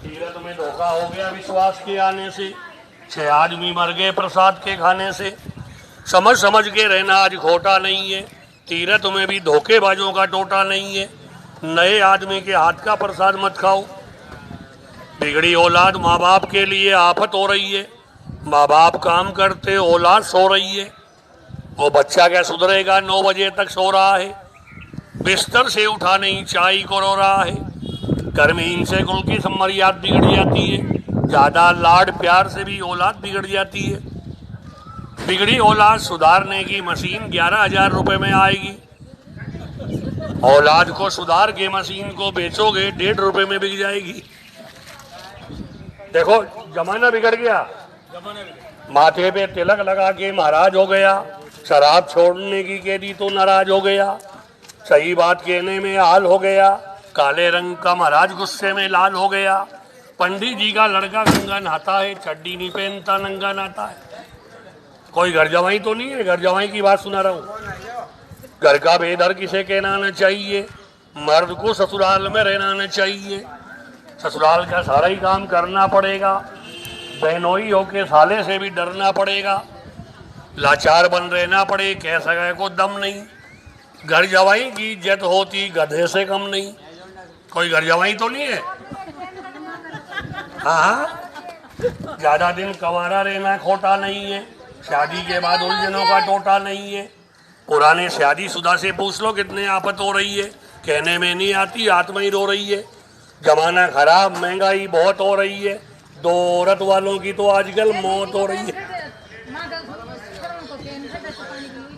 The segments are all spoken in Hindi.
तीरथ में धोखा हो गया विश्वास के आने से, 6 आदमी मर गए प्रसाद के खाने से। समझ समझ के रहना आज खोटा नहीं है, तीरथ में भी धोखेबाजों का टोटा नहीं है। नए आदमी के हाथ का प्रसाद मत खाओ। बिगड़ी औलाद माँ बाप के लिए आफत हो रही है। माँ बाप काम करते औलाद सो रही है। वो बच्चा क्या सुधरेगा, 9 बजे तक सो रहा है, बिस्तर से उठा नहीं चाय को रो रहा है। घर में इनसे कुल की मर्याद बिगड़ जाती है। ज़्यादा लाड प्यार से भी औलाद बिगड़ जाती है। बिगड़ी औलाद सुधारने की मशीन 11,000 रुपये में आएगी। औलाद को सुधार के मशीन को बेचोगे 1.5 रुपये में बिक जाएगी। देखो जमाना बिगड़ गया। माथे पे तिलक लगा के महाराज हो गया, शराब छोड़ने की कह दी तो नाराज हो गया, सही बात कहने में हाल हो गया, काले रंग का महाराज गुस्से में लाल हो गया। पंडित जी का लड़का गंगा नहाता है, चड्डी नहीं पहनता, नंगा नहाता है। कोई घर जवाई तो नहीं है? घर जवाई की बात सुना रहा हूँ। घर का बेदर किसे कहना न चाहिए, मर्द को ससुराल में रहना न चाहिए। ससुराल का सारा ही काम करना पड़ेगा, बहनोई होके साले से भी डरना पड़ेगा, लाचार बन रहना पड़े, कह सके को दम नहीं। घर जवाई की इज्जत होती गधे से कम नहीं। कोई घर जवाई तो नहीं है? हाँ, ज्यादा दिन कंवारा रहना खोटा नहीं है, शादी के बाद उलझनों का टोटा नहीं है। पुराने शादीशुदा से पूछ लो कितने आफत हो रही है, कहने में नहीं आती, आत्मा ही रो रही है। जमाना खराब, महंगाई बहुत हो रही है, 2 औरत वालों की तो आजकल मौत हो रही है।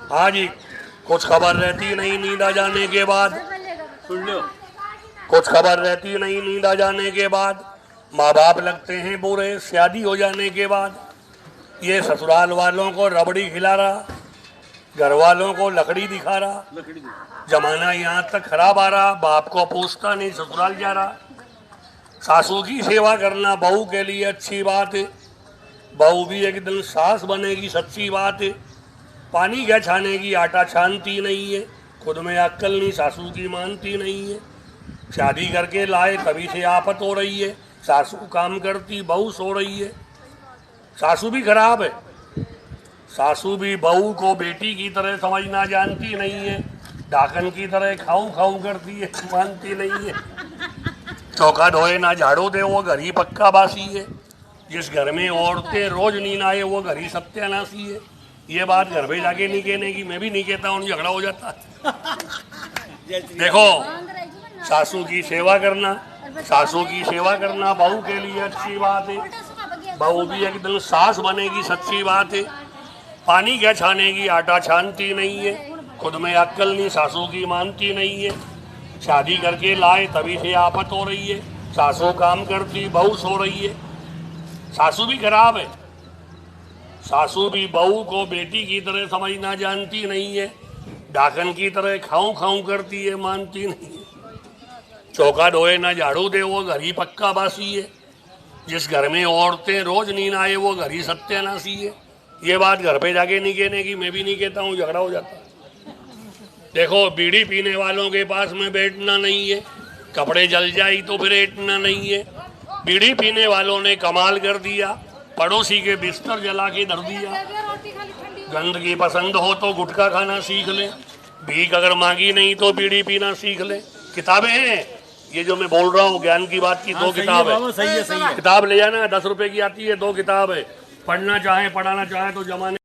हाँ जी, कुछ खबर रहती नहीं नींद आ जाने के बाद, सुन लो, कुछ खबर रहती नहीं नींद आ जाने के बाद। माँ बाप लगते हैं बुरे शादी हो जाने के बाद। ये ससुराल वालों को रबड़ी खिला रहा, घर वालों को लकड़ी दिखा रहा। जमाना यहाँ तक खराब आ रहा, बाप को पूछता नहीं, ससुराल जा रहा। सासू की सेवा करना बहू के लिए अच्छी बात है, बहू भी एक दिन सास बनेगी, सच्ची बात है। पानी क्या छाने की आटा छानती नहीं है, खुद में अक्ल नहीं, सासू की मानती नहीं है। शादी करके लाए तभी से आफत हो रही है, सासू काम करती बहू सो रही है। सासू भी खराब है, सासू भी बहू को बेटी की तरह समझना जानती नहीं है, डाकन की तरह खाऊं खाऊं करती है, मानती नहीं है। चौका धोए ना झाड़ू दे वो घर ही पक्का बासी है। जिस घर में औरतें रोज नींद आए वो घर ही सत्यानाशी है। ये बात घर पे जाके नहीं कहने की, मैं भी नहीं कहता हूँ, झगड़ा हो जाता है। देखो, सासू की सेवा करना, सासू की सेवा करना बहू के लिए अच्छी बात है। बहू भी एक दिन सास बनेगी, सच्ची बात है। पानी क्या छाने की आटा छानती नहीं है, खुद में अक्ल नहीं, सासू की मानती नहीं है। शादी करके लाए तभी से आफत हो रही है, सासू काम करती बहू सो रही है। सासू भी खराब है, सासू भी बहू को बेटी की तरह समझना जानती नहीं है, डाकन की तरह खाऊं खाऊं करती है, मानती नहीं है। चौका धोए ना झाड़ू दे वो घर ही पक्का बासी है। जिस घर में औरतें रोज नींद आए वो घर ही सत्यानाशी है। ये बात घर पे जाके नहीं कहने की, मैं भी नहीं कहता हूँ, झगड़ा हो जाता है। देखो, बीड़ी पीने वालों के पास में बैठना नहीं है, कपड़े जल जाए तो फिर ऐटना नहीं है। बीड़ी पीने वालों ने कमाल कर दिया, पड़ोसी के बिस्तर जला के धर दिया। गंदगी पसंद हो तो गुटखा खाना सीख ले, भीख अगर मांगी नहीं तो बीड़ी पीना सीख ले। किताबें हैं, ये जो मैं बोल रहा हूँ ज्ञान की बात की, 2 किताब है। किताब ले जाना, 10 रुपए की आती है, 2 किताब है। पढ़ना चाहे पढ़ाना चाहे तो जमाने